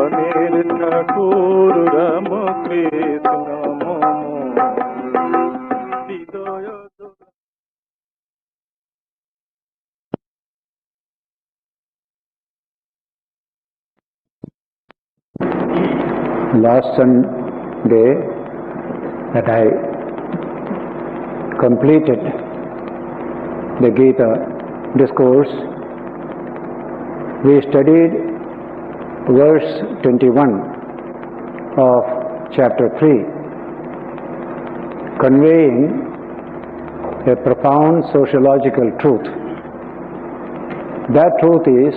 Ranir Thakur Ramakrishna Last Sunday that I completed the Gita discourse, we studied verse 21 of chapter 3, conveying a profound sociological truth. That truth is,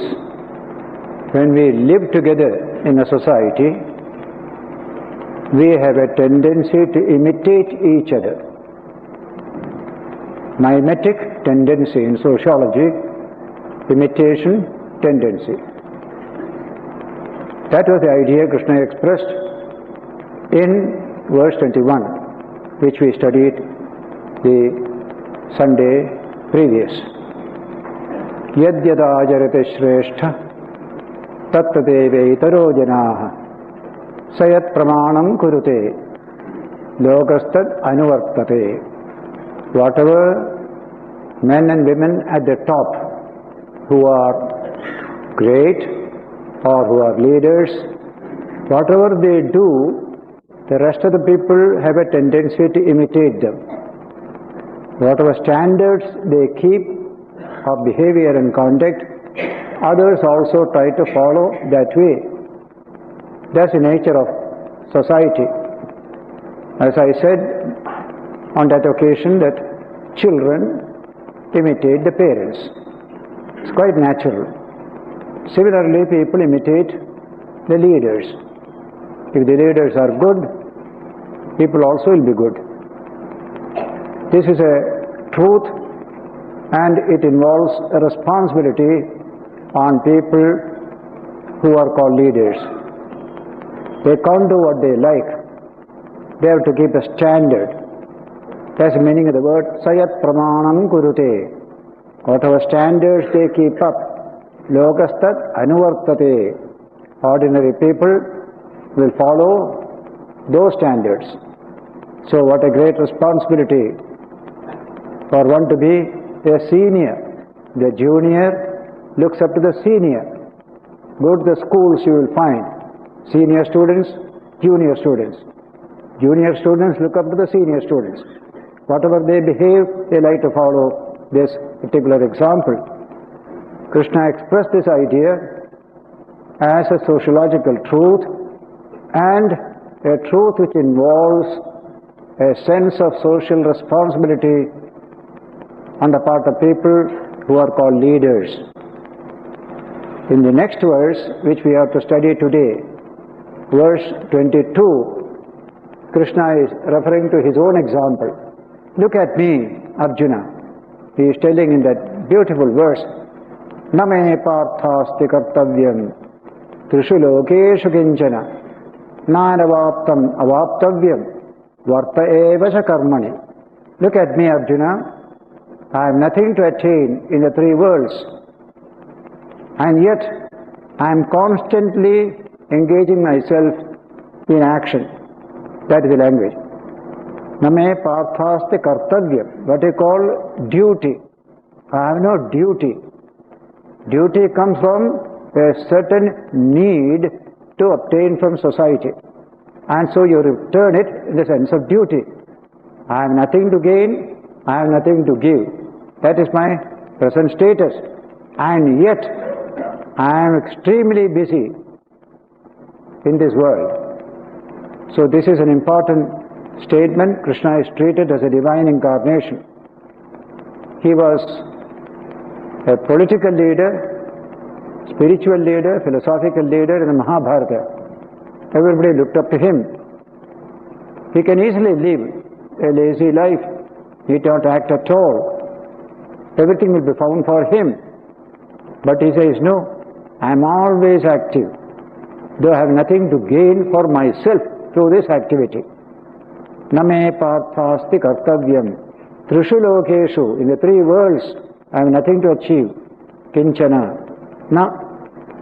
when we live together in a society, we have a tendency to imitate each other. Mimetic tendency in sociology, imitation tendency. That was the idea Krishna expressed in verse 21, which we studied the Sunday previous. Yad yada ajarate shrestha tattadeve itaro janaha sayat pramanam kurute lokastad anuvartate. Whatever men and women at the top who are great or who are leaders, whatever they do, the rest of the people have a tendency to imitate them. Whatever standards they keep of behavior and conduct, others also try to follow that way. That's the nature of society. As I said on that occasion, that children imitate the parents. It's quite natural. Similarly, people imitate the leaders. If the leaders are good, people also will be good. This is a truth, and it involves a responsibility on people who are called leaders. They can't do what they like. They have to keep a standard. That's the meaning of the word sayat pramanam kurute. Whatever standards they keep up, lokastad anuvartate. Ordinary people will follow those standards. So what a great responsibility for one to be a senior. The junior looks up to the senior. Go to the schools, you will find senior students, junior students. Junior students look up to the senior students. Whatever they behave, they like to follow this particular example. Krishna expressed this idea as a sociological truth, and a truth which involves a sense of social responsibility on the part of people who are called leaders. In the next verse, which we have to study today, verse 22, Krishna is referring to his own example. Look at me, Arjuna. He is telling in that beautiful verse, Na me parthasti kartavyam trishu lokeshu kinchana nanavaptam avaptavyam varta eva cha karmani. Look at me, Arjuna. I have nothing to attain in the three worlds, and yet I am constantly engaging myself in action. That is the language. Name parthasti kartavyam, what you call duty. I have no duty. Duty comes from a certain need to obtain from society, and so you return it in the sense of duty. I have nothing to gain, I have nothing to give. That is my present status, and yet I am extremely busy in this world. So this is an important statement. Krishna is treated as a divine incarnation. He was a political leader, spiritual leader, philosophical leader in the Mahabharata. Everybody looked up to him. He can easily live a lazy life. He did not act at all. Everything will be found for him. But he says, no, I am always active, though I have nothing to gain for myself through this activity. Name parthasti kartavyam trishu lokeshu. In the three worlds, I have nothing to achieve. Kinchana na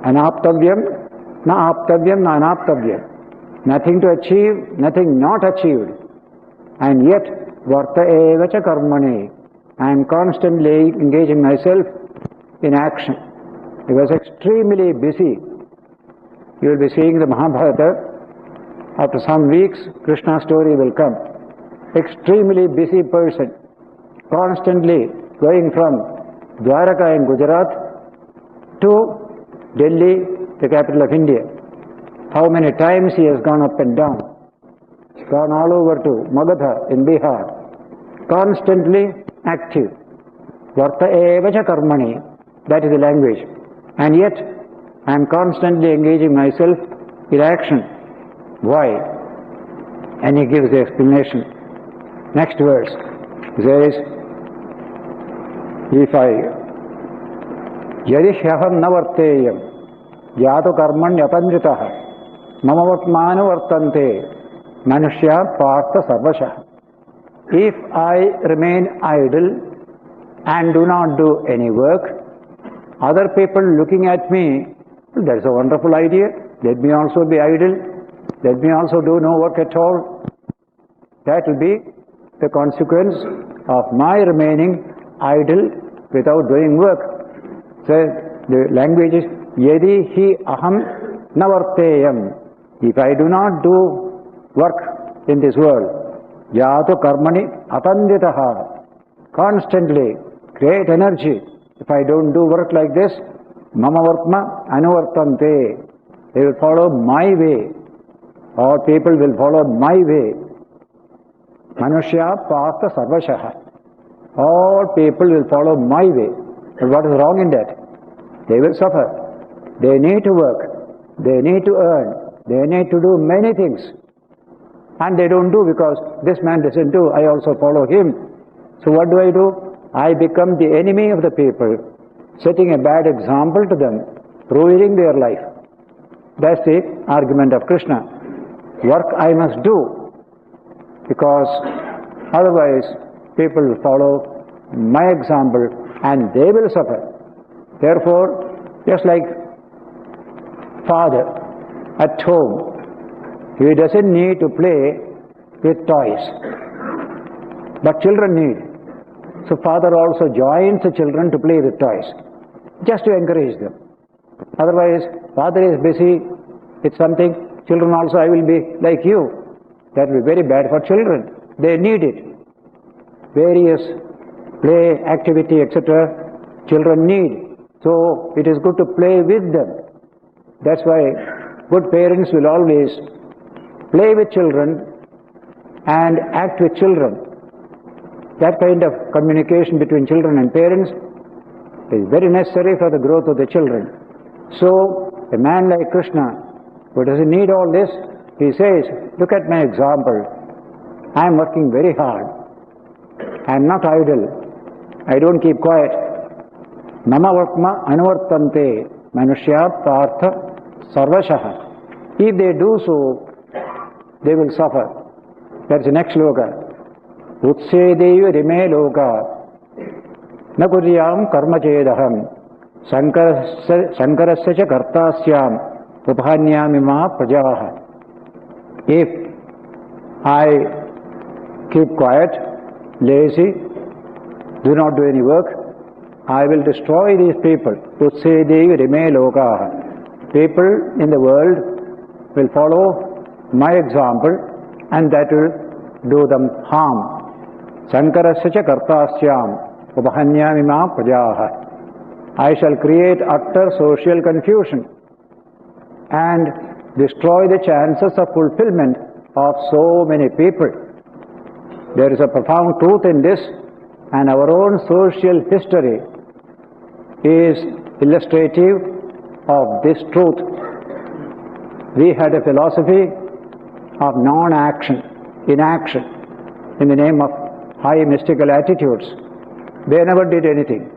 anaptavyam Na aptavyam, na anaptavyam. Nothing to achieve, nothing not achieved. And yet, varta evacha karmani. I am constantly engaging myself in action. He was extremely busy. You will be seeing the Mahabharata. After some weeks, Krishna's story will come. Extremely busy person, constantly going from Dwaraka in Gujarat to Delhi, the capital of India. How many times he has gone up and down. He's gone all over to Magadha in Bihar. Constantly active. Varta evacha karmani. That is the language. And yet, I am constantly engaging myself in action. Why? And he gives the explanation. Next verse says, if I yadi hyaham na varteyam yato karmanyapandritaha mama vatmanu vartante manushya partha sarvashah. If I remain idle and do not do any work, other people looking at me, that's a wonderful idea, let me also be idle, let me also do no work at all. That will be the consequence of my remaining idle without doing work. So the language is yadi hi aham navarteyam. If I do not do work in this world, yato karmani apanditaha. Constantly create energy. If I don't do work like this, mama vartma anuvartante. They will follow my way. All people will follow my way. Manushya partha sarvashaha. All people will follow my way. But what is wrong in that? They will suffer. They need to work. They need to earn. They need to do many things. And they don't do because this man doesn't do, I also follow him. So what do? I become the enemy of the people, setting a bad example to them, ruining their life. That's the argument of Krishna. Work I must do, because otherwise people will follow my example and they will suffer. Therefore, just like father at home, he doesn't need to play with toys, but children need. So father also joins the children to play with toys, just to encourage them. Otherwise, father is busy with something, children also, I will be like you. That will be very bad for children. They need it. Various play, activity, etc. children need. So it is good to play with them. That's why good parents will always play with children and act with children. That kind of communication between children and parents is very necessary for the growth of the children. So a man like Krishna, who doesn't need all this, he says, look at my example. I am working very hard. I am not idle. I don't keep quiet. Mama vatma anuvartante manushya partha sarvashaha. If they do so, they will suffer. That's the next sloka. Utsedeva rime loka na kuryam karma chedaham sankarasya cha kartasyam upahanyamima prajaha. If I keep quiet, lazy, do not do any work, I will destroy these people. Utsedeva rime loka. People in the world will follow my example and that will do them harm. Sankarasya cha kartasyam upahanyamima prajaha. I shall create utter social confusion and destroy the chances of fulfillment of so many people. There is a profound truth in this, and our own social history is illustrative of this truth. We had a philosophy of non-action, inaction, in the name of high mystical attitudes. They never did anything.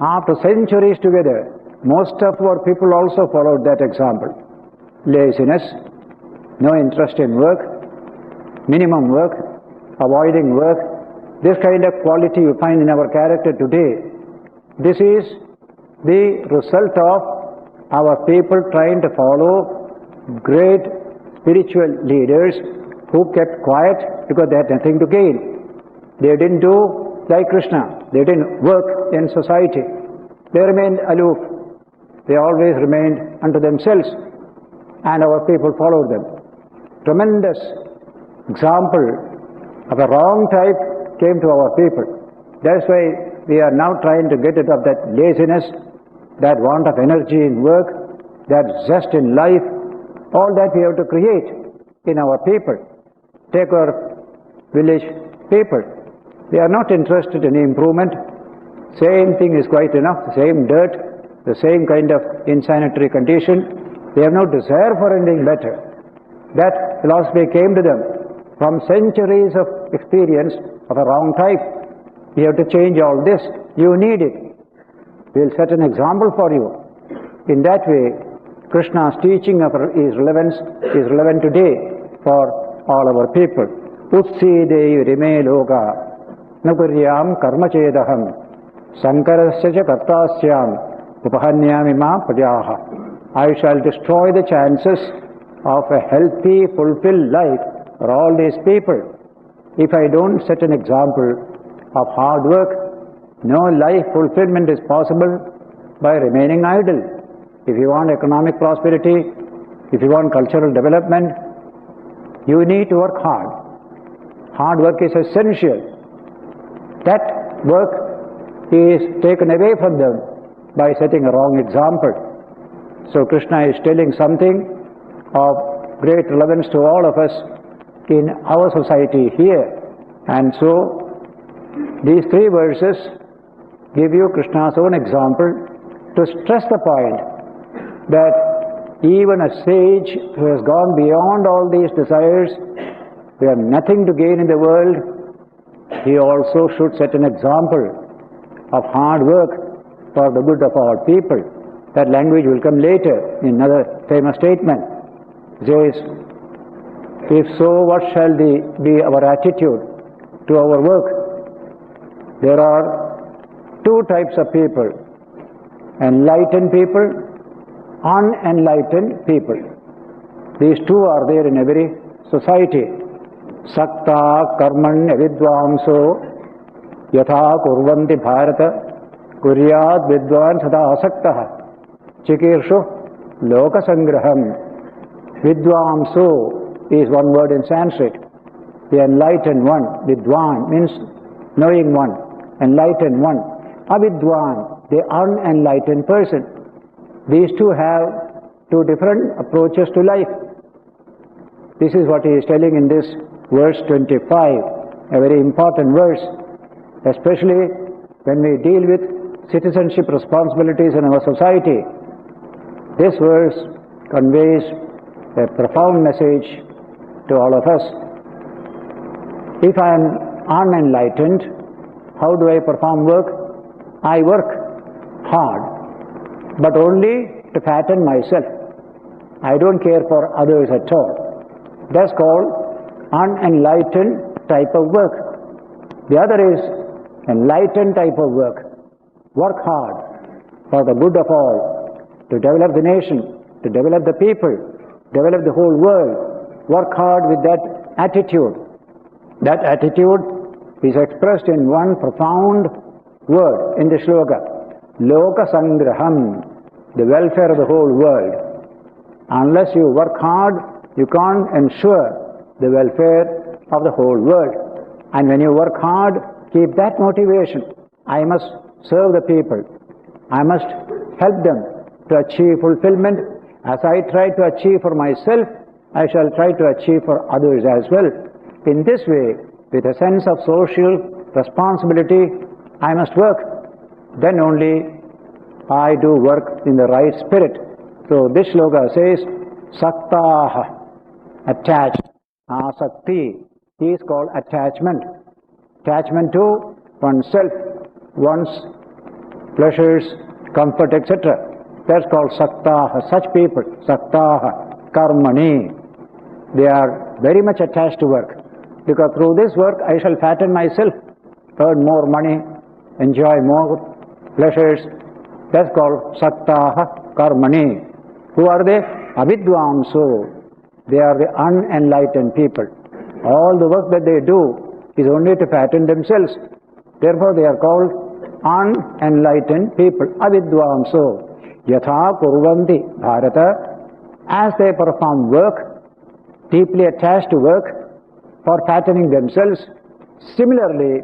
After centuries together, most of our people also followed that example. Laziness, no interest in work, minimum work, avoiding work, this kind of quality you find in our character today. This is the result of our people trying to follow great spiritual leaders who kept quiet because they had nothing to gain. They didn't do like Krishna. They didn't work in society. They remained aloof. They always remained unto themselves, and our people followed them. Tremendous example of a wrong type came to our people. That's why we are now trying to get rid of that laziness, that want of energy in work, that zest in life. All that we have to create in our people. Take our village people. They are not interested in improvement. Same thing is quite enough, the same dirt, the same kind of insanitary condition. They have no desire for anything better. That philosophy came to them from centuries of experience of a wrong type. You have to change all this. You need it. We'll set an example for you. In that way, Krishna's teaching of his relevance is relevant today for all our people. Utsidei rime loga nakuryam karma chedaham sankarasya cha kartasyam upahanyami ma prajaha. I shall destroy the chances of a healthy, fulfilled life for all these people. If I don't set an example of hard work, no life fulfillment is possible by remaining idle. If you want economic prosperity, if you want cultural development, you need to work hard. Hard work is essential. That work is taken away from them by setting a wrong example. So Krishna is telling something of great relevance to all of us in our society here. And so these three verses give you Krishna's own example to stress the point that even a sage who has gone beyond all these desires, who have nothing to gain in the world, he also should set an example of hard work for the good of all people. That language will come later in another famous statement. It says, if so, what shall be our attitude to our work? There are two types of people: enlightened people, unenlightened people. These two are there in every society. Sakta karman vidvamso yatha kurvanti bharata kuryat vidvan sada asaktaha chikirshu loka sangraham. Vidvamso is one word in Sanskrit. The enlightened one. Vidwan means knowing one, enlightened one. Avidwan, the unenlightened person. These two have two different approaches to life. This is what he is telling in this verse 25, a very important verse, especially when we deal with citizenship responsibilities in our society. This verse conveys a profound message to all of us. If I am unenlightened, how do I perform work? I work hard, but only to fatten myself. I don't care for others at all. That's called unenlightened type of work. The other is enlightened type of work. Work hard for the good of all, to develop the nation, to develop the people, develop the whole world. Work hard with that attitude. That attitude is expressed in one profound word in the shloka. Loka sangraham, the welfare of the whole world. Unless you work hard, you can't ensure the welfare of the whole world. And when you work hard, keep that motivation. I must serve the people. I must help them to achieve fulfillment. As I try to achieve for myself, I shall try to achieve for others as well. In this way, with a sense of social responsibility, I must work. Then only I do work in the right spirit. So this shloka says, Saktaha, attached. Asakti is called attachment. Attachment to oneself, one's pleasures, comfort, etc. That's called Saktaha. Such people, Saktaha, Karmani, they are very much attached to work. Because through this work I shall fatten myself, earn more money, enjoy more pleasures, That's called Saktaha Karmani. Who are they? Avidvamso. They are the unenlightened people. All the work that they do is only to fatten themselves. Therefore they are called unenlightened people. Avidvamso. Yatha kurvanti bharata. As they perform work, deeply attached to work for fattening themselves, similarly,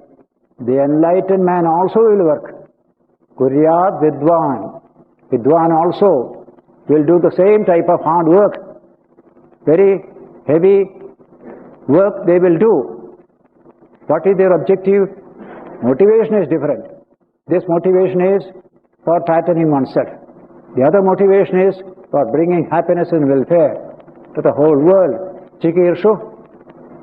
the enlightened man also will work. Kuryat vidwan. Vidwan also will do the same type of hard work. Very heavy work they will do. What is their objective? Motivation is different. This motivation is for fattening oneself. The other motivation is for bringing happiness and welfare to the whole world. Chikirshu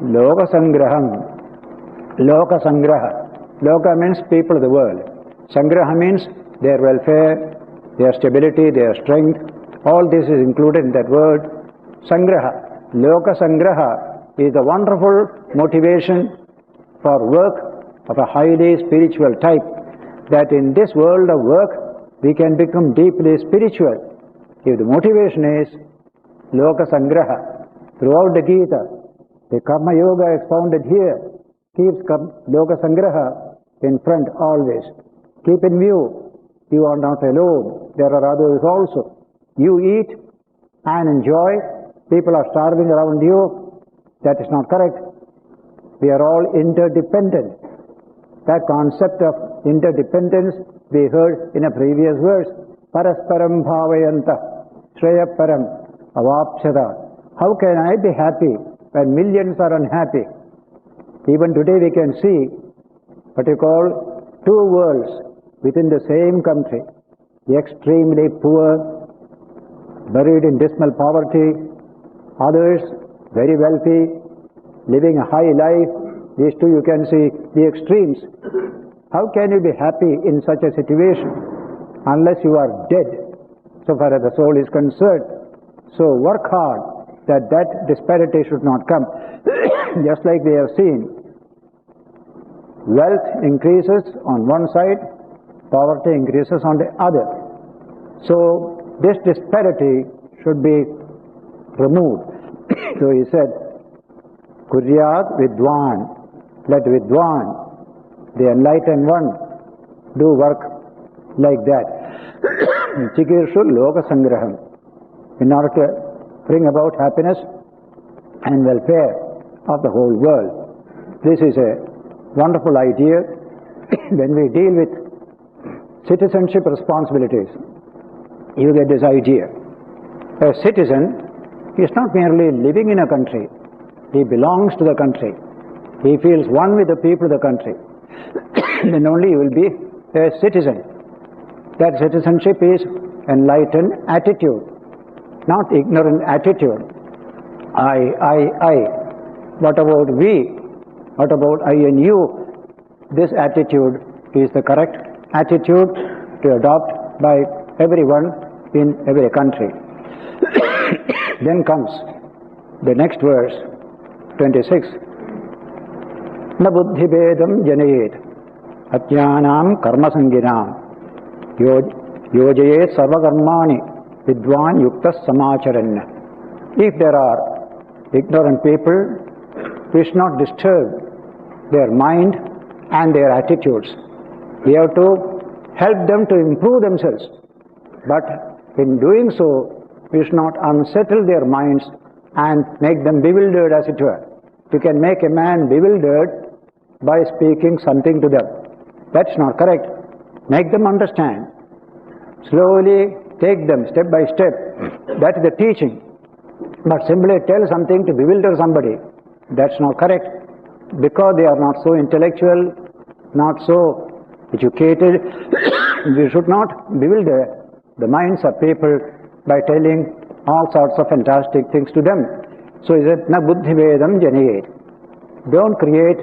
Loka Sangraham. Loka Sangraha. Loka means people of the world. Sangraha means their welfare, their stability, their strength. All this is included in that word. Sangraha. Loka Sangraha is a wonderful motivation for work of a highly spiritual type. That in this world of work, we can become deeply spiritual. If the motivation is Loka Sangraha, throughout the Gita, the Karma Yoga expounded here keeps Loka Sangraha in front always. Keep in view, you are not alone. There are others also. You eat and enjoy. People are starving around you. That is not correct. We are all interdependent. That concept of interdependence we heard in a previous verse. Parasparam bhavayanta shreyaparam avapsada. How can I be happy when millions are unhappy? Even today we can see what you call two worlds within the same country. The extremely poor, buried in dismal poverty, others very wealthy, living a high life. These two you can see the extremes. How can you be happy in such a situation unless you are dead, so far as the soul is concerned? So work hard that disparity should not come. Just like we have seen, wealth increases on one side, poverty increases on the other. So this disparity should be removed. So he said, Kuryat Vidwan. Let Vidwan, the enlightened one, do work like that. Chikirshu Loka Sangraham. In order to bring about happiness and welfare of the whole world. This is a wonderful idea when we deal with citizenship responsibilities. You get this idea. A citizen is not merely living in a country. He belongs to the country. He feels one with the people of the country. Then only he will be a citizen. That citizenship is enlightened attitude, not ignorant attitude. I. What about we? What about I and you? This attitude is the correct attitude to adopt by everyone in every country. Then comes the next verse, 26. Na buddhi bedam janayet atyanam karma sanginam yojayet sarva karmani vidwan yuktas samacharan. If there are ignorant people, we should not disturb their mind and their attitudes. We have to help them to improve themselves. But in doing so, we should not unsettle their minds and make them bewildered, as it were. You can make a man bewildered by speaking something to them. That's not correct. Make them understand. Slowly take them step by step. That is the teaching. But simply tell something to bewilder somebody, that's not correct. Because they are not so intellectual, not so educated, we should not bewilder the minds of people by telling all sorts of fantastic things to them. So he said, na buddhi vedam janayet. Don't create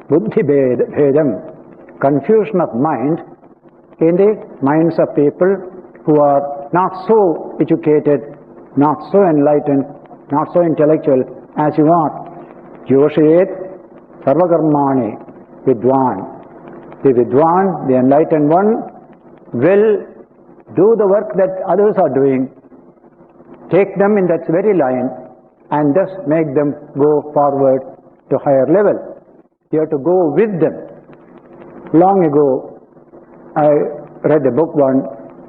buddhi vedam, confusion of mind in the minds of people who are not so educated, not so enlightened, not so intellectual as you are. Yoshayet sarvakarmani vidwan. The vidwan, the enlightened one, will do the work that others are doing, take them in that very line, and thus make them go forward to higher level. You have to go with them. Long ago, I read a book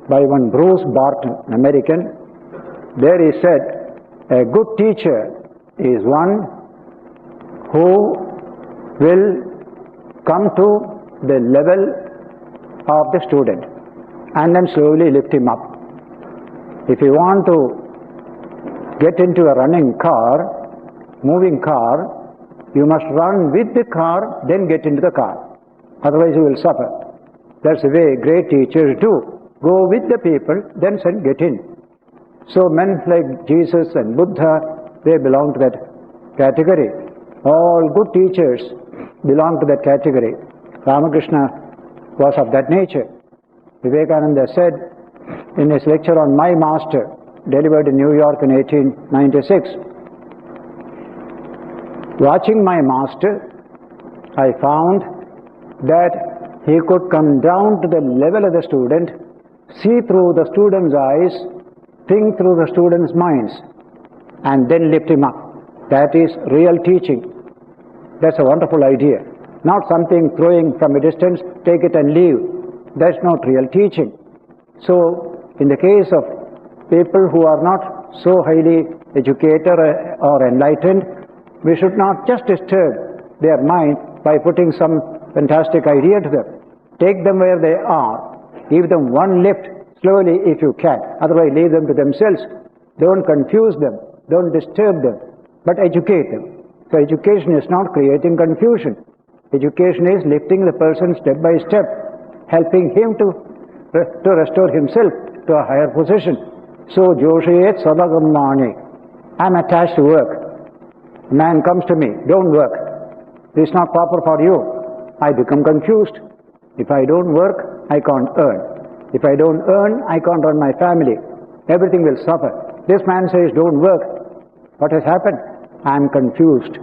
by one Bruce Barton, an American. There he said, a good teacher is one who will come to the level of the student and then slowly lift him up. If you want to get into a running car, moving car, you must run with the car, then get into the car. Otherwise you will suffer. That's the way great teachers do. Go with the people, then get in. So men like Jesus and Buddha, they belong to that category. All good teachers belong to that category. Ramakrishna was of that nature. Vivekananda said in his lecture on My Master, delivered in New York in 1896, watching my master, I found that he could come down to the level of the student, see through the student's eyes, think through the student's minds, and then lift him up. That is real teaching. That's a wonderful idea. Not something throwing from a distance, take it and leave. That's not real teaching. So, in the case of people who are not so highly educated or enlightened, we should not just disturb their mind by putting some fantastic idea to them. Take them where they are. Give them one lift, slowly if you can. Otherwise, leave them to themselves. Don't confuse them. Don't disturb them. But educate them. So education is not creating confusion. Education is lifting the person step by step, helping him to restore himself to a higher position. So, Joshiyet Sabagammani, I'm attached to work. A man comes to me, don't work. This is not proper for you. I become confused. If I don't work, I can't earn. If I don't earn, I can't run my family. Everything will suffer. This man says, don't work. What has happened? I am confused.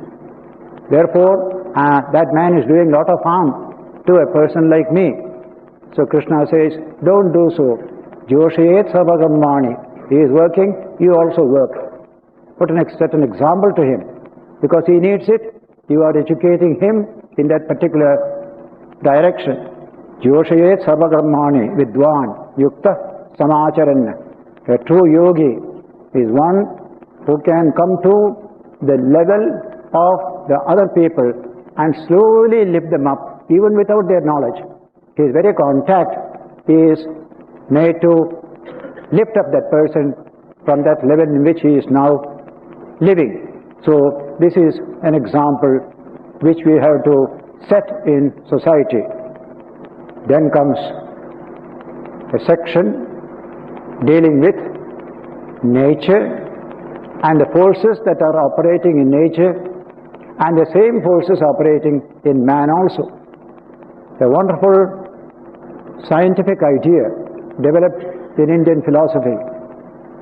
Therefore, that man is doing a lot of harm to a person like me. So Krishna says, don't do so. Joshiyet Sabagammani. He is working, you also work. Set an example to him. Because he needs it, you are educating him in that particular direction. Joshiyet Sabagammani Vidwan Yukta Samacharan. A true yogi is one who can come to the level of the other people and slowly lift them up, even without their knowledge. His very contact is made to lift up that person from that level in which he is now living. So this is an example which we have to set in society. Then comes a section dealing with nature and the forces that are operating in nature and the same forces operating in man also. A wonderful scientific idea developed in Indian philosophy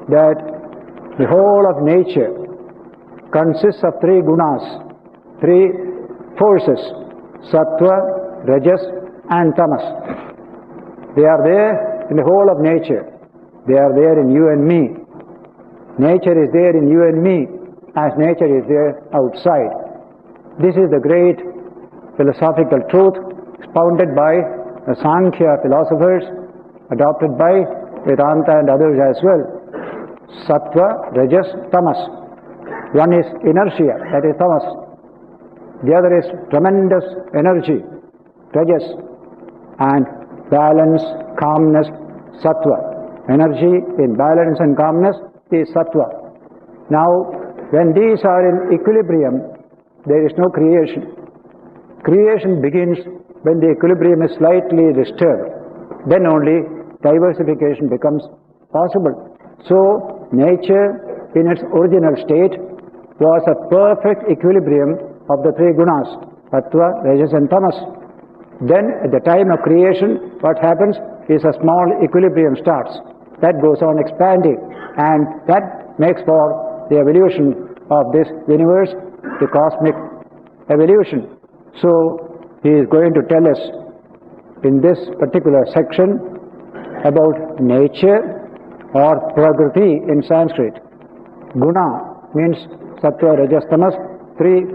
that the whole of nature consists of three gunas, three forces, sattva, rajas and tamas. They are there in the whole of nature. They are there in you and me. Nature is there in you and me as nature is there outside. This is the great philosophical truth expounded by the Sankhya philosophers, adopted by Vedanta and others as well. Sattva, Rajas, Tamas. One is inertia, that is Tamas. The other is tremendous energy, Rajas, and balance, calmness, Sattva. Energy in balance and calmness is Sattva. Now, when these are in equilibrium, there is no creation. Creation begins when the equilibrium is slightly disturbed. Then only diversification becomes possible. So, nature in its original state was a perfect equilibrium of the three gunas, Sattva, Rajas and Tamas. Then at the time of creation, what happens is a small equilibrium starts. That goes on expanding, and that makes for the evolution of this universe, the cosmic evolution. So, he is going to tell us in this particular section about nature or prakriti in Sanskrit. Guna means sattva, rajas, tamas, three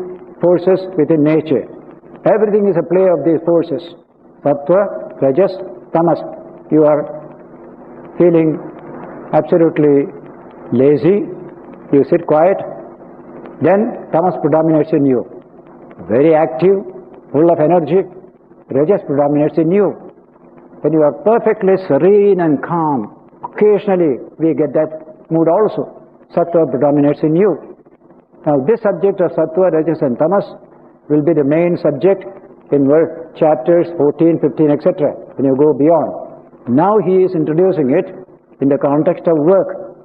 forces within nature. Everything is a play of these forces. Sattva, rajas, tamas. You are feeling absolutely lazy, you sit quiet, then tamas predominates in you. Very active, full of energy, rajas predominates in you. When you are perfectly serene and calm, occasionally we get that mood also. Sattva predominates in you. Now this subject of sattva, rajas and tamas will be the main subject in chapters 14, 15, etc. when you go beyond. Now he is introducing it in the context of work.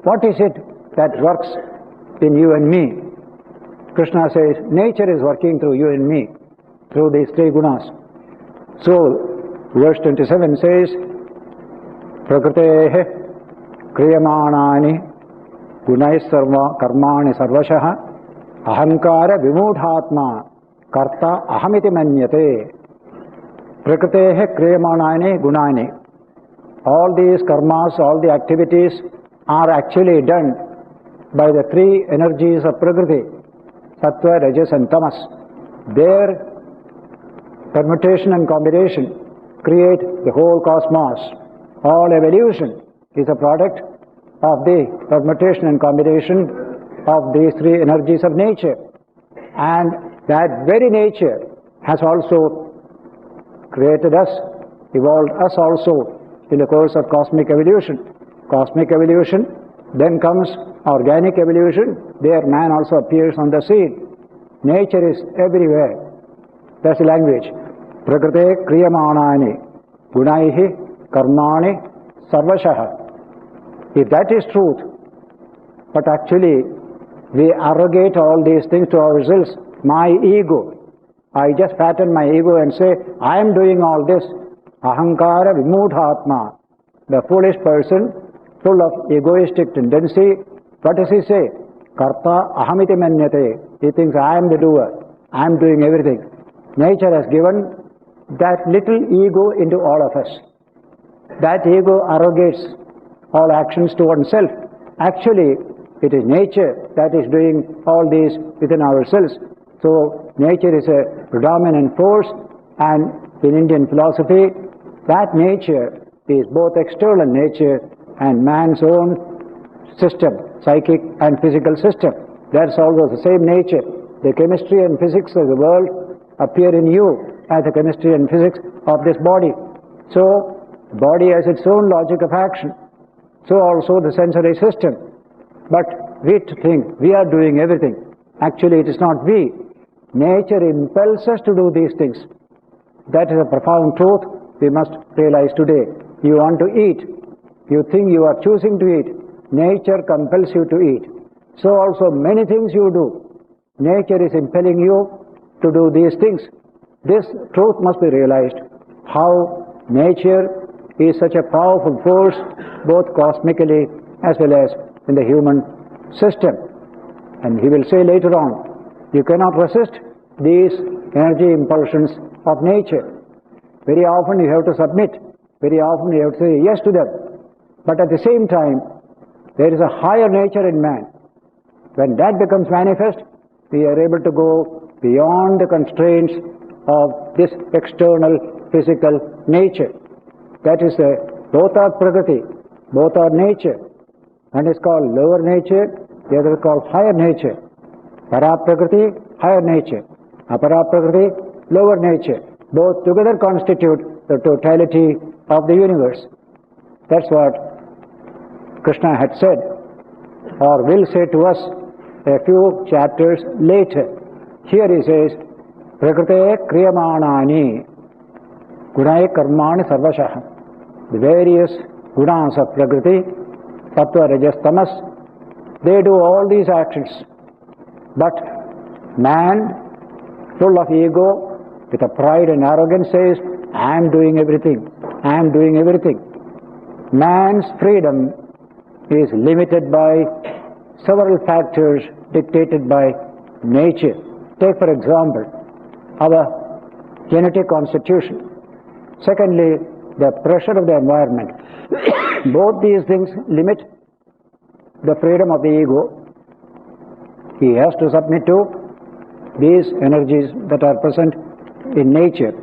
What is it that works in you and me? Krishna says, nature is working through you and me, through these three gunas. So, verse 27 says, Prakritehe kriyamanani gunai sarva karmani sarvashaha ahankara vimudhatma karta ahamiti manyate. Prakritehe kriyamanani gunani. All these karmas, all the activities are actually done by the three energies of Prakriti, Sattva, Rajas and Tamas. Their permutation and combination create the whole cosmos. All evolution is a product of the permutation and combination of these three energies of nature. And that very nature has also created us, evolved us also in the course of cosmic evolution. Cosmic evolution, then comes organic evolution, there man also appears on the scene. Nature is everywhere. That's the language. Prakrite kriyamanani gunaihi karmani sarvashaha. If that is truth, but actually we arrogate all these things to ourselves, my ego. I just fatten my ego and say, I am doing all this. Ahankara vimudhatma. The foolish person, full of egoistic tendency, what does he say? Karta ahamiti manyate. He thinks I am the doer. I am doing everything. Nature has given that little ego into all of us. That ego arrogates all actions to oneself. Actually, it is nature that is doing all these within ourselves. So, nature is a predominant force, and in Indian philosophy, that nature is both external nature and man's own system, psychic and physical system. That's also the same nature. The chemistry and physics of the world appear in you as the chemistry and physics of this body. So, body has its own logic of action. So also the sensory system. But we think we are doing everything. Actually, it is not we. Nature impels us to do these things. That is a profound truth we must realize today. You want to eat. You think you are choosing to eat. Nature compels you to eat. So also many things you do. Nature is impelling you to do these things. This truth must be realized. How nature is such a powerful force, both cosmically as well as in the human system. And he will say later on, you cannot resist these energy impulsions of nature. Very often you have to submit. Very often you have to say yes to them. But at the same time, there is a higher nature in man. When that becomes manifest, we are able to go beyond the constraints of this external physical nature. That is both are prakriti, both are nature. One is called lower nature, the other is called higher nature. Para prakriti, higher nature. Apara prakriti, lower nature. Both together constitute the totality of the universe. That's what Krishna had said, or will say to us a few chapters later. Here he says, Prakrite kriyamanani gunai karmani sarvashaha. The various gunas of Prakriti, Sattva, Rajas, Tamas, they do all these actions. But man, full of ego, with a pride and arrogance, says, I am doing everything. I am doing everything. Man's freedom is limited by several factors dictated by nature. Take, for example, our genetic constitution. Secondly, the pressure of the environment. Both these things limit the freedom of the ego. He has to submit to these energies that are present in nature.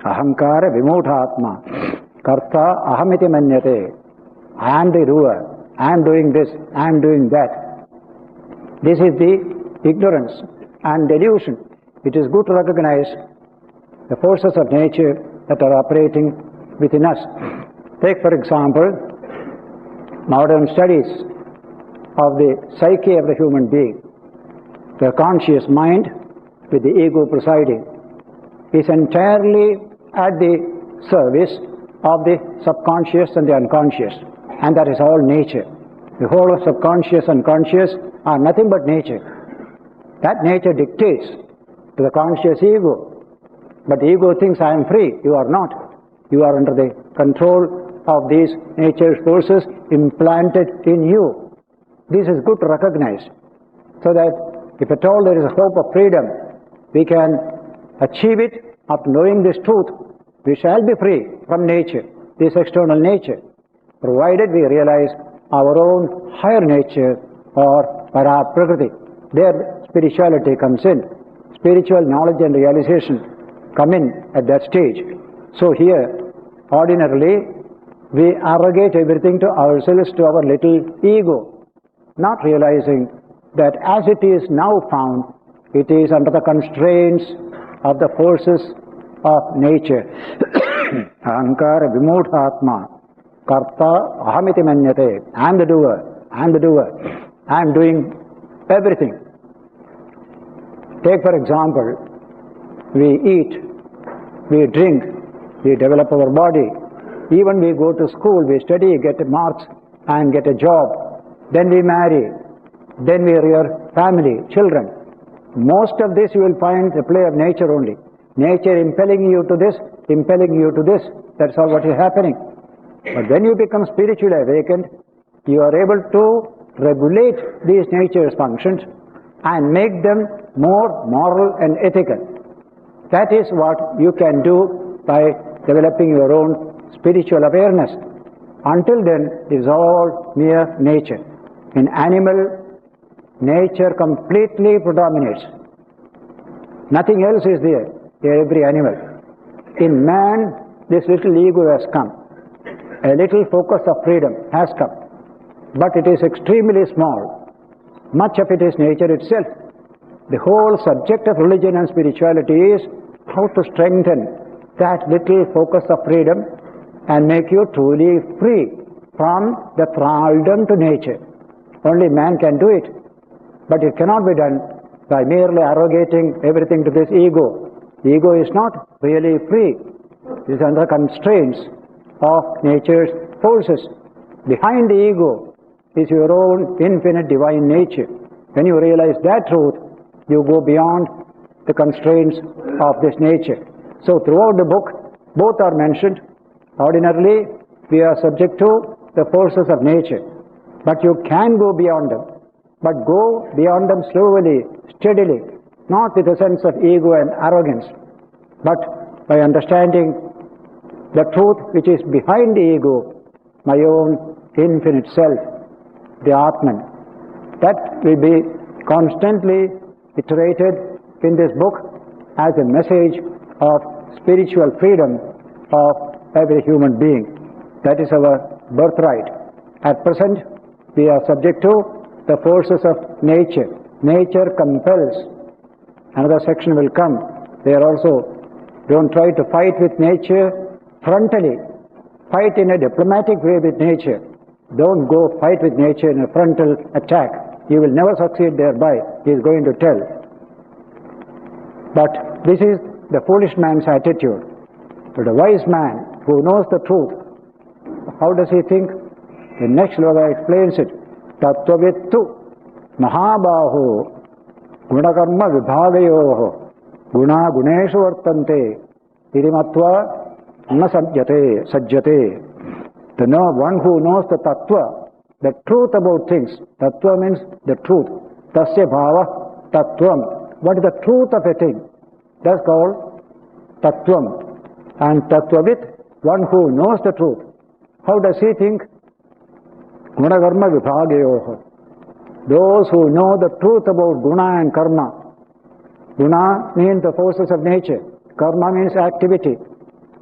Ahankara vimudhatma karta ahamiti manyate. I am the doer, I am doing this, I am doing that. This is the ignorance and delusion. It is good to recognize the forces of nature that are operating within us. Take, for example, modern studies of the psyche of the human being. The conscious mind, with the ego presiding, is entirely at the service of the subconscious and the unconscious, and that is all nature. The whole of subconscious and conscious are nothing but nature. That nature dictates to the conscious ego, but the ego thinks I am free. You are not. You are under the control of these nature's forces implanted in you. This is good to recognize, so that if at all there is a hope of freedom, we can achieve it after knowing this truth. We shall be free from nature, this external nature, provided we realize our own higher nature or para-prakriti. There spirituality comes in. Spiritual knowledge and realization come in at that stage. So here, ordinarily, we arrogate everything to ourselves, to our little ego, not realizing that as it is now found, it is under the constraints of the forces of nature. Ahankara vimudhatma karta ahamiti manyate. I am the doer, I am the doer, I am doing everything. Take, for example, we eat, we drink, we develop our body. Even we go to school, we study, get marks and get a job. Then we marry. Then we rear family, children. Most of this you will find the play of nature only. Nature impelling you to this, impelling you to this. That's all what is happening. But when you become spiritually awakened, you are able to regulate these nature's functions and make them more moral and ethical. That is what you can do by developing your own spiritual awareness. Until then, it is all mere nature. In animal, nature completely predominates. Nothing else is there in every animal. In man, this little ego has come. A little focus of freedom has come. But it is extremely small. Much of it is nature itself. The whole subject of religion and spirituality is how to strengthen that little focus of freedom and make you truly free from the thraldom to nature. Only man can do it. But it cannot be done by merely arrogating everything to this ego. The ego is not really free. It is under constraints of nature's forces. Behind the ego is your own infinite divine nature. When you realize that truth, you go beyond the constraints of this nature. So throughout the book, both are mentioned. Ordinarily, we are subject to the forces of nature. But you can go beyond them. But go beyond them slowly, steadily, not with a sense of ego and arrogance, but by understanding the truth which is behind the ego, my own infinite self, the Atman. That will be constantly iterated in this book as a message of spiritual freedom of every human being. That is our birthright. At present, we are subject to the forces of nature. Nature compels. Another section will come. There also, don't try to fight with nature frontally. Fight in a diplomatic way with nature. Don't go fight with nature in a frontal attack. You will never succeed thereby, he is going to tell. But this is the foolish man's attitude. But a wise man who knows the truth, how does he think? The next sloka explains it. Tattvavittu mahabaho gunakarma vibhagayoho guna guneshu vartante irimatva na sajjate. The one who knows the tattva, the truth about things. Tattva means the truth. Tasya bhava tattvam. What is the truth of a thing? That's called tattvam. And Tattvavit, one who knows the truth. How does he think? Guna karma vibhagayoho. Those who know the truth about guna and karma. Guna means the forces of nature. Karma means activity,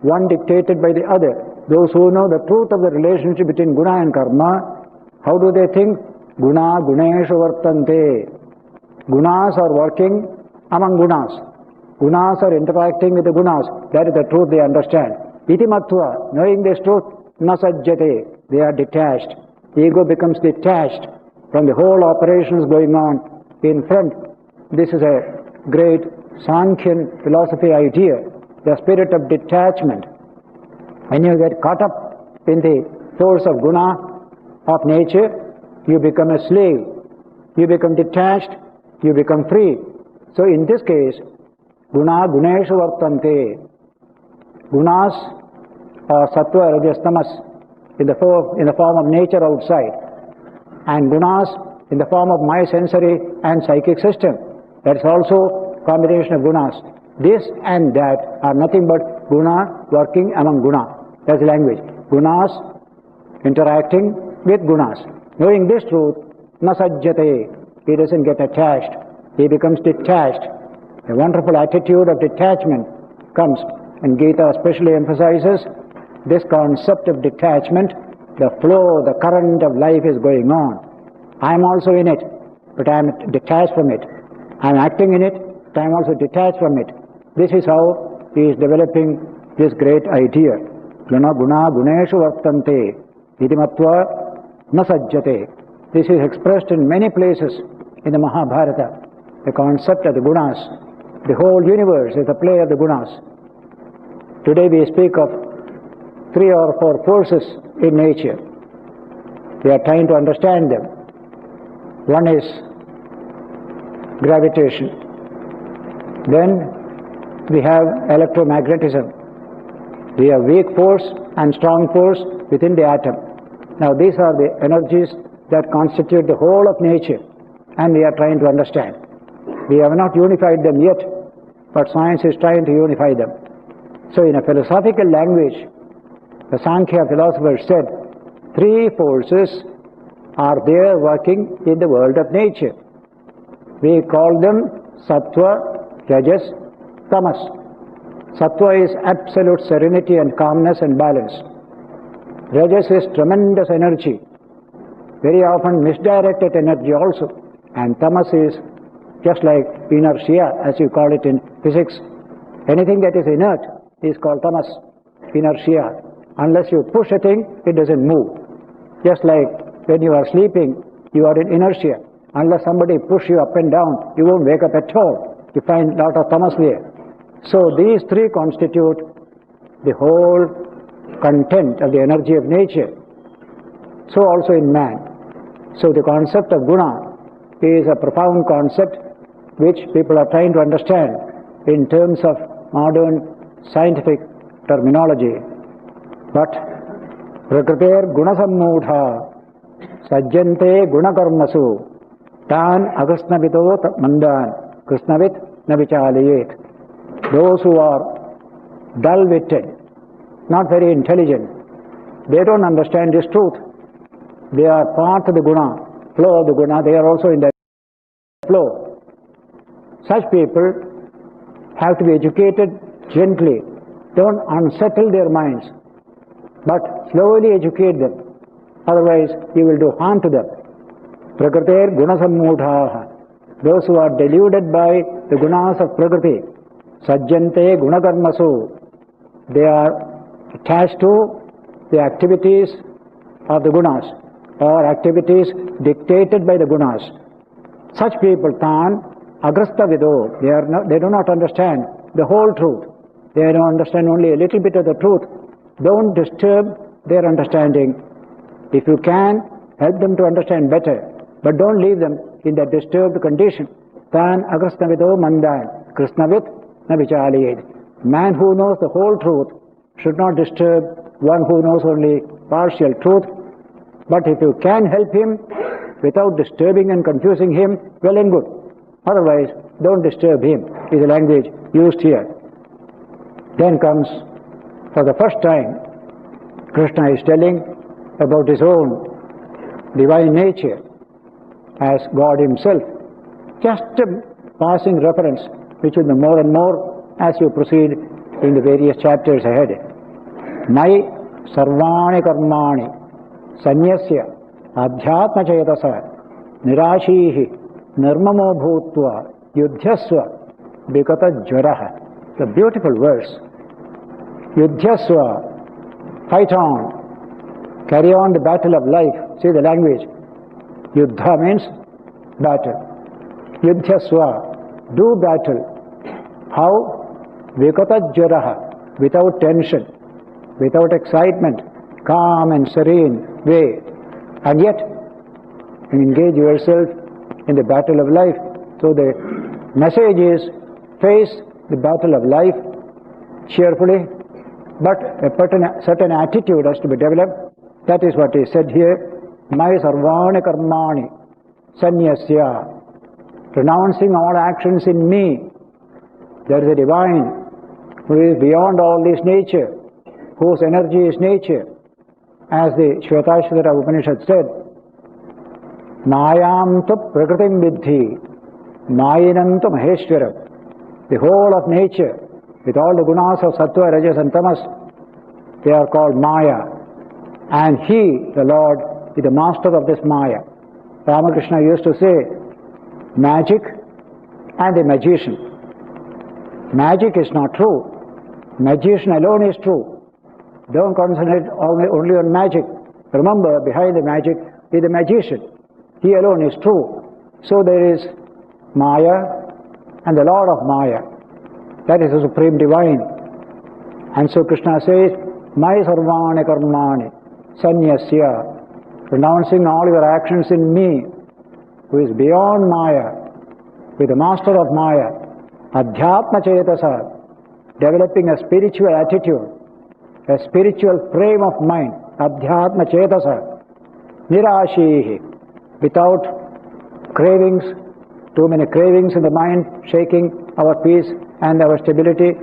one dictated by the other. Those who know the truth of the relationship between guna and karma, how do they think? Guna guneshu vartante. Gunas are working among gunas. Gunas are interacting with the gunas. That is the truth they understand. Iti matva, knowing this truth, na sajjate, they are detached. Ego becomes detached from the whole operations going on in front. This is a great Sankhyan philosophy idea, the spirit of detachment. When you get caught up in the force of guna, of nature, you become a slave. You become detached, you become free. So in this case, guna guneshu vartante. Gunas are sattva, rajas, tamas in the form of nature outside, and gunas in the form of my sensory and psychic system. That is also combination of gunas. This and that are nothing but guna working among guna. That's language. Gunas interacting with gunas. Knowing this truth, na sajjate, he doesn't get attached. He becomes detached. A wonderful attitude of detachment comes, and Gita especially emphasizes this concept of detachment. The flow, the current of life is going on. I am also in it, but I am detached from it. I am acting in it, but I am also detached from it. This is how he is developing this great idea. Guna guna guneshu vartante iti matva na sajjate. This is expressed in many places in the Mahabharata. The concept of the gunas. The whole universe is the play of the gunas. Today we speak of 3 or 4 forces in nature. We are trying to understand them. One is gravitation. Then we have electromagnetism. We have weak force and strong force within the atom. Now these are the energies that constitute the whole of nature, and we are trying to understand. We have not unified them yet, but science is trying to unify them. So in a philosophical language, the Sankhya philosophers said 3 forces are there working in the world of nature. We call them sattva, rajas, tamas. Sattva is absolute serenity and calmness and balance. Rajas is tremendous energy, very often misdirected energy also. And tamas is just like inertia, as you call it in physics. Anything that is inert is called tamas, inertia. Unless you push a thing, it doesn't move. Just like when you are sleeping, you are in inertia. Unless somebody push you up and down, you won't wake up at all. You find a lot of tamas there. So these 3 constitute the whole content of the energy of nature. So also in man. So the concept of guna is a profound concept which people are trying to understand in terms of modern scientific terminology. But prakriter gunasammudha sajjante gunakarmasu tan agrasnavito mandan krishnavit navichalayet. Those who are dull-witted, not very intelligent, they don't understand this truth. They are part of the guna, flow of the guna, they are also in that flow. Such people have to be educated gently. Don't unsettle their minds, but slowly educate them. Otherwise, you will do harm to them. Prakriter gunasammudhaha. Those who are deluded by the gunas of Prakriti. Sajjante gunakarmasu. They are attached to the activities of the gunas, or activities dictated by the gunas. Such people, tan agrasta vido, they do not understand the whole truth. They don't understand only a little bit of the truth. Don't disturb their understanding. If you can, help them to understand better, but don't leave them in that disturbed condition. Tan agrasta vido mandan krishnavit navichalayed. Man who knows the whole truth should not disturb one who knows only partial truth. But if you can help him without disturbing and confusing him, well and good. Otherwise, don't disturb him, is the language used here. Then comes For the first time, Krishna is telling about his own divine nature as God himself. Just a passing reference, which will be more and more as you proceed in the various chapters ahead. Mai sarvani karmani sanyasya adhyatma chetasa nirashihi nirmamo bhutva yudhyasva vikata jvaraha. The beautiful verse. Yudhyasva, fight on, carry on the battle of life. See the language. Yuddha means battle. Yudhyasva, do battle. How? Vikata jvaraha, without tension, without excitement, calm and serene way. And yet, engage yourself in the battle of life. So the message is, face the battle of life cheerfully, but a certain attitude has to be developed. That is what is said here. Mai sarvani karmani sanyasya, renouncing all actions in me. There is a divine who is beyond all this nature, whose energy is nature. As the Shvetashvatara Upanishad said, Mayam tu prakritim vidhi, Mayinam tu maheshwaram. The whole of nature, with all the gunas of sattva, rajas and tamas, they are called Maya. And he, the Lord, is the master of this Maya. Ramakrishna used to say, magic and the magician. Magic is not true. Magician alone is true. Don't concentrate only on magic. Remember, behind the magic is the magician. He alone is true. So there is Maya and the Lord of Maya. That is the Supreme Divine. And so Krishna says, Mai sarvani karmani sanyasya, renouncing all your actions in me, who is beyond Maya, with the master of Maya, adhyatma chetasa, developing a spiritual attitude, a spiritual frame of mind, adhyatma chetasa, nirashihi, without cravings, too many cravings in the mind, shaking our peace and our stability,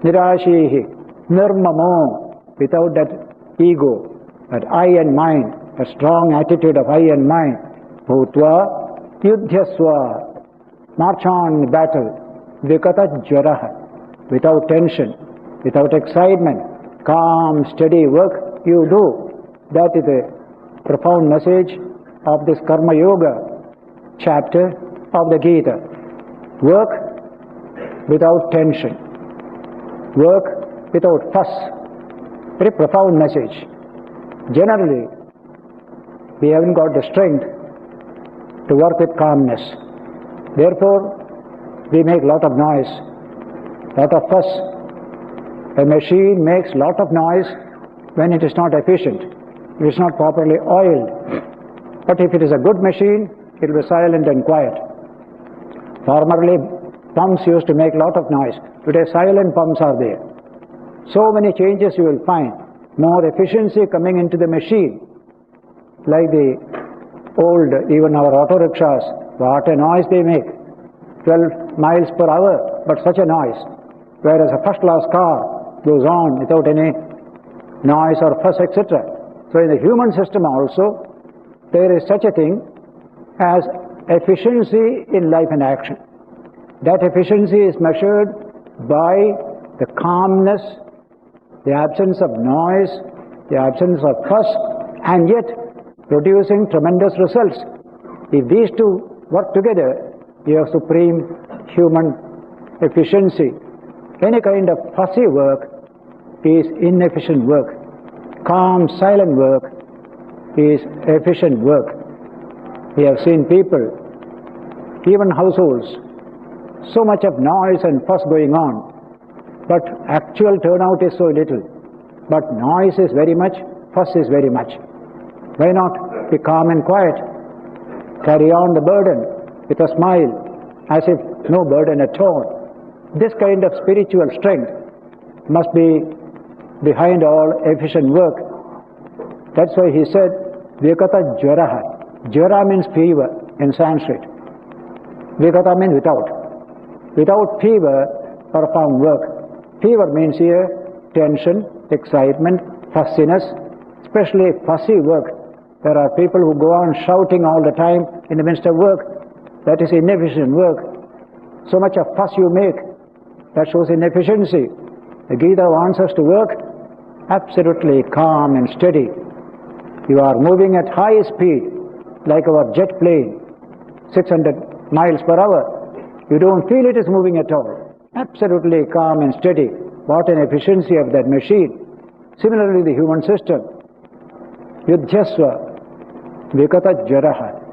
nirashihi, nirmamo, without that ego, that I and mine, a strong attitude of I and mine, bhutva yudhyasva, march on in battle, vikata jvaraha, without tension, without excitement, calm, steady work you do. That is the profound message of this Karma Yoga chapter of the Gita. Work without tension, work without fuss. Very profound message. Generally, we haven't got the strength to work with calmness. Therefore, we make lot of noise, lot of fuss. A machine makes lot of noise when it is not efficient, it is not properly oiled. But if it is a good machine, it will be silent and quiet. Formerly, pumps used to make lot of noise. Today, silent pumps are there. So many changes you will find. More efficiency coming into the machine. Like the old, even our auto rickshaws, what a noise they make. 12 miles per hour, but such a noise. Whereas a first-class car goes on without any noise or fuss, etc. So in the human system also, there is such a thing as efficiency in life and action. That efficiency is measured by the calmness, the absence of noise, the absence of fuss, and yet producing tremendous results. If these two work together, you have supreme human efficiency. Any kind of fussy work is inefficient work. Calm, silent work is efficient work. We have seen people, even households, so much of noise and fuss going on, but actual turnout is so little. But noise is very much, fuss is very much. Why not be calm and quiet? Carry on the burden with a smile, as if no burden at all. This kind of spiritual strength must be behind all efficient work. That's why he said, Vikata jvaraha. Jvara means fever in Sanskrit. Vikata means without. Without fever, perform work. Fever means here tension, excitement, fussiness, especially fussy work. There are people who go on shouting all the time in the midst of work. That is inefficient work. So much of fuss you make, that shows inefficiency. The Gita wants us to work absolutely calm and steady. You are moving at high speed, like our jet plane, 600 miles per hour. You don't feel it is moving at all. Absolutely calm and steady. What an efficiency of that machine. Similarly, the human system. Yudhyasva vikata jaraha.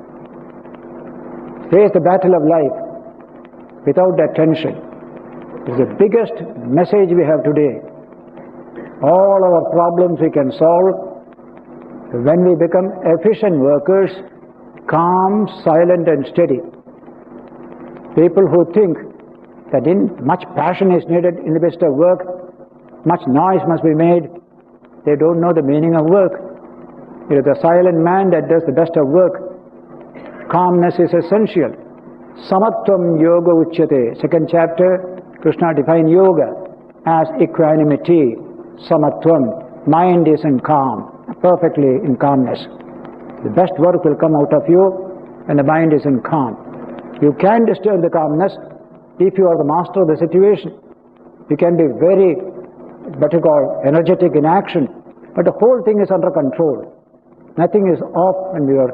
Face the battle of life without that tension. It's the biggest message we have today. All our problems we can solve when we become efficient workers, calm, silent and steady. People who think that much passion is needed in the midst of work, much noise must be made, they don't know the meaning of work. It is the silent man that does the best of work. Calmness is essential. Samatvam yoga uchyate. Second chapter, Krishna defined yoga as equanimity. Samatvam. Mind is in calm, perfectly in calmness. The best work will come out of you when the mind is in calm. You can disturb the calmness if you are the master of the situation. You can be very, what you call, energetic in action, but the whole thing is under control. Nothing is off in your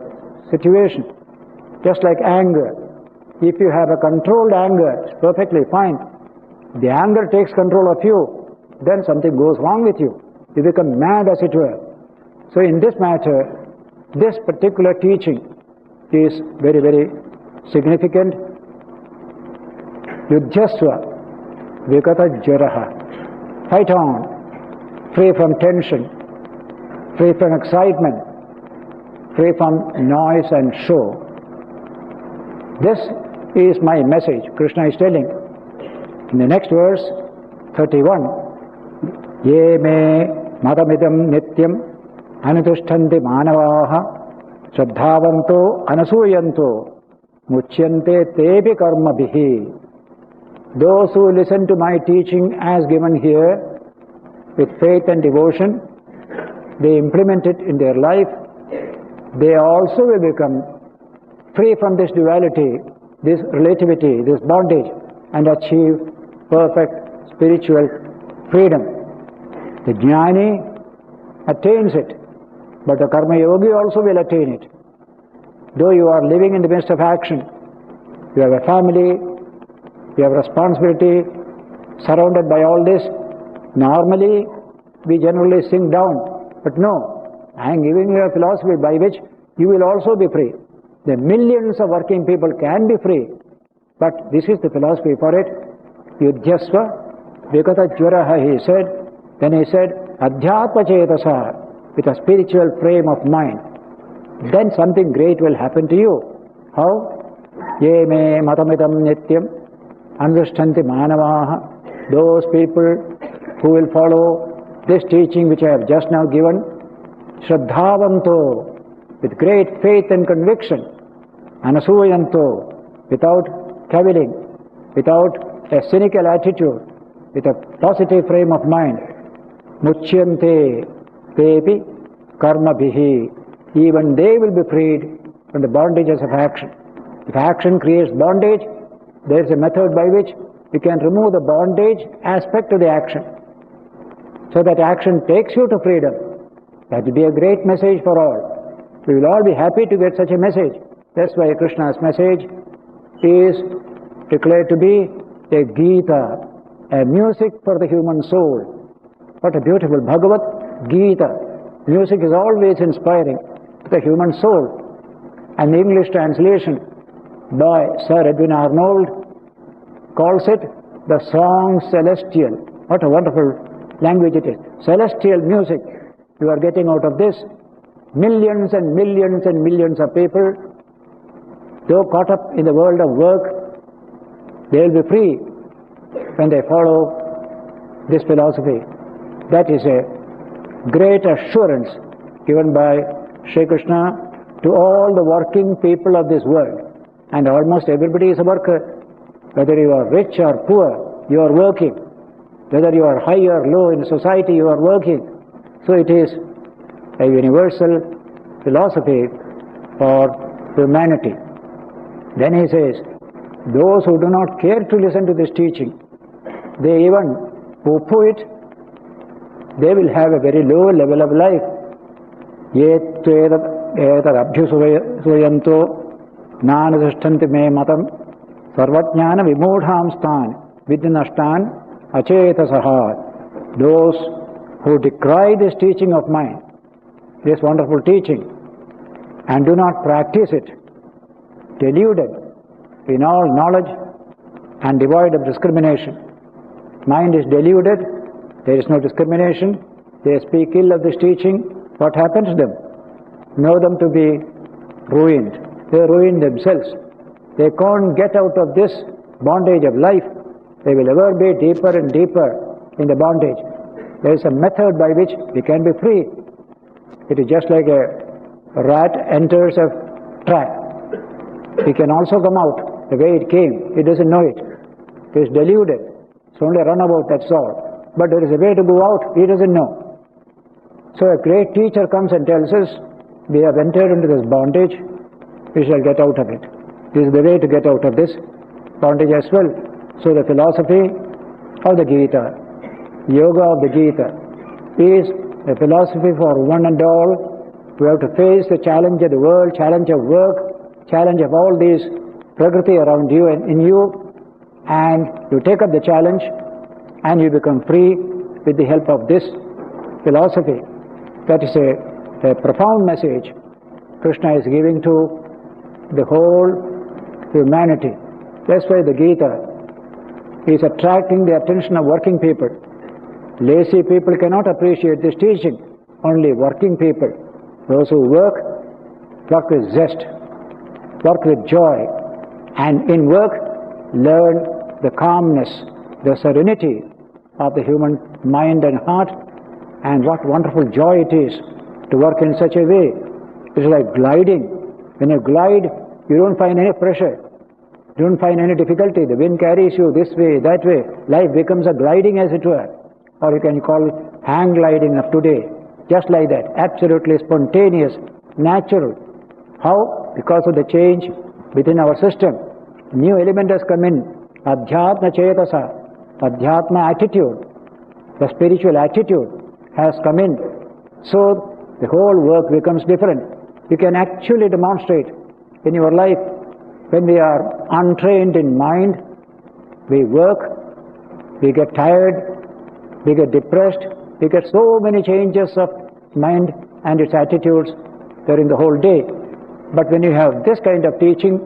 situation. Just like anger. If you have a controlled anger, it's perfectly fine. The anger takes control of you, then something goes wrong with you. You become mad, as it were. So in this matter, this particular teaching is very, very significant. Yudhyasva vikata jaraha. Fight on, free from tension, free from excitement, free from noise and show. This is my message, Krishna is telling. In the next verse, 31, Ye me madamidam nityam anutushtanti manavaha shraddhavanto anasuyanto muchyante tebi karma bihi. Those who listen to my teaching as given here with faith and devotion, they implement it in their life, they also will become free from this duality, this relativity, this bondage, and achieve perfect spiritual freedom. The jnani attains it, but the karma yogi also will attain it. Though you are living in the midst of action, you have a family, you have responsibility, surrounded by all this. Normally, we generally sink down, but no, I am giving you a philosophy by which you will also be free. The millions of working people can be free, but this is the philosophy for it. Yudhyasva vikata jvaraha, he said. Then he said, adhyatma chetasa, with a spiritual frame of mind. Then something great will happen to you. How? Ye me matamidam nityam anushthanti manavaha. Those people who will follow this teaching which I have just now given, shraddhavanto, with great faith and conviction, anasuyanto, without cavilling, without a cynical attitude, with a positive frame of mind, muchyante tepi karma bihi. Even they will be freed from the bondages of action. If action creates bondage, there is a method by which you can remove the bondage aspect of the action, so that action takes you to freedom. That will be a great message for all. We will all be happy to get such a message. That's why Krishna's message is declared to be a Gita, a music for the human soul. What a beautiful Bhagavad Gita. Music is always inspiring to the human soul. And the English translation by Sir Edwin Arnold calls it the song celestial. What a wonderful language it is. Celestial music you are getting out of this. Millions and millions and millions of people, though caught up in the world of work, they will be free when they follow this philosophy. That is a great assurance given by Sri Krishna to all the working people of this world. And almost everybody is a worker. Whether you are rich or poor, you are working. whether you are high or low in society you are working. So it is a universal philosophy for humanity. Then he says, those who do not care to listen to this teaching, they even poo-poo it, they will have a very low level of life. Etadabhyusuyanto nanadishtanti me matam sarvajnana vimudhamstan vidinashtan achetasaha. Those who decry this teaching of mine, this wonderful teaching, and do not practice it, deluded in all knowledge and devoid of discrimination. Mind is deluded, there is no discrimination, they speak ill of this teaching. What happens to them? Know them to be ruined. They ruin themselves. They can't get out of this bondage of life. They will ever be deeper and deeper in the bondage. There is a method by which we can be free. It is just like a rat enters a trap. He can also come out the way it came. He doesn't know it. He is deluded. It's only a runabout, that's all. But there is a way to go out, he doesn't know. So a great teacher comes and tells us, we have entered into this bondage, we shall get out of it. This is the way to get out of this bondage as well. So the philosophy of the Gita, yoga of the Gita, is a philosophy for one and all. We have to face the challenge of the world, challenge of work, challenge of all these prakriti around you and in you, and you take up the challenge and you become free with the help of this philosophy. That is a profound message Krishna is giving to the whole humanity. That's why the Gita is attracting the attention of working people. Lazy people cannot appreciate this teaching. Only working people, those who work with zest, work with joy, and in work learn the calmness, the serenity of the human mind and heart, and what wonderful joy it is to work in such a way. It is like gliding. When you glide, you don't find any pressure, you don't find any difficulty. The wind carries you this way, that way. Life becomes a gliding, as it were, or you can call it hang gliding of today. Just like that, absolutely spontaneous, natural. How? Because of the change within our system. New element has come in. Adhyatma chetasa, Adhyatma attitude, the spiritual attitude has come in. So the whole work becomes different. You can actually demonstrate in your life. When we are untrained in mind, we work, we get tired, we get depressed, we get so many changes of mind and its attitudes during the whole day. But when you have this kind of teaching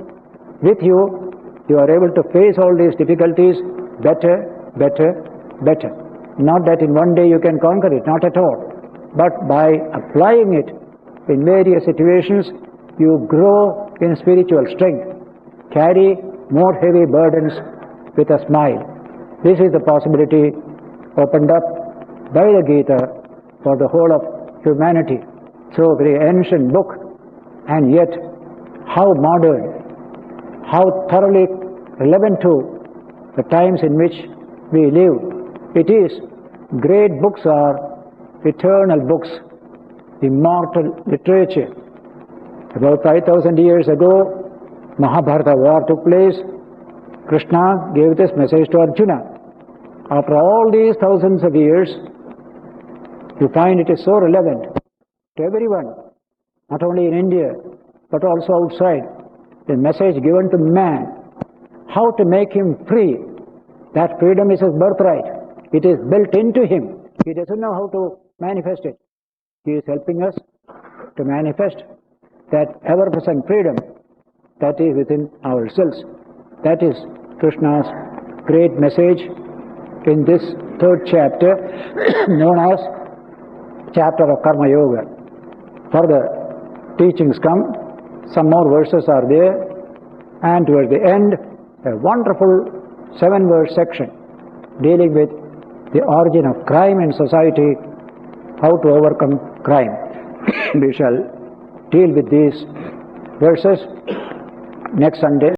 with you, you are able to face all these difficulties better. Not that in one day you can conquer it, not at all. But by applying it in various situations, you grow in spiritual strength, carry more heavy burdens with a smile. This is the possibility opened up by the Gita for the whole of humanity. So very ancient book, and yet how modern, how thoroughly relevant to the times in which we live. It is. Great books are eternal books, immortal literature. About 5,000 years ago, Mahabharata war took place. Krishna gave this message to Arjuna. After all these thousands of years, you find it is so relevant to everyone, not only in India, but also outside. The message given to man, how to make him free. That freedom is his birthright. It is built into him. He doesn't know how to manifest it. He is helping us to manifest that ever-present freedom that is within ourselves. That is Krishna's great message in this third chapter known as chapter of Karma Yoga. Further teachings come, some more verses are there, and towards the end a wonderful 7-verse section dealing with the origin of crime in society, how to overcome crime. We shall deal with these verses next Sunday.